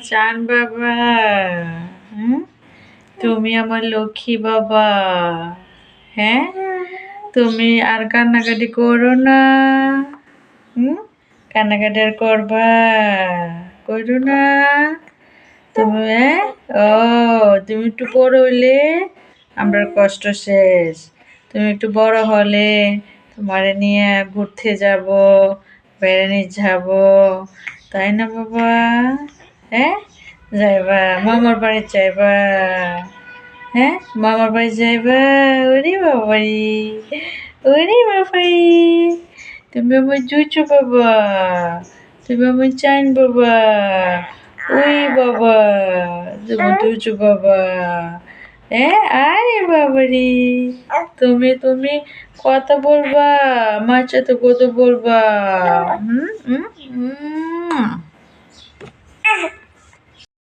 চান বাবা। হুম, তুমি আমার লক্ষ্মী বাবা। হ্যাঁ, তুমি আর কান্নাকাটি করো না। হুম, কান্নাকাটি আর করবা, করো না তুমি। ও, তুমি একটু বড় হইলে আমরা কষ্ট শেষ। তুমি একটু বড় হলে তোমারে নিয়ে ঘুরতে যাব, বেড়ানি যাব, তাই না বাবা? হ্যাঁ, যাইবা মামার বাড়ি যাইবা? হ্যাঁ, মামার বাড়ি যাইবা? ওরে বাবারি, ওরে বাবারি, তুমি আমার জুচু বাবা, তুমি আমার চান বাবা, ওই বাবা, তুমি জুচু বাবা। হ্যাঁ, আরে বাবারি, তুমি কত বলবা, আমার সাথে কত বলবা? হুম হুম হুম।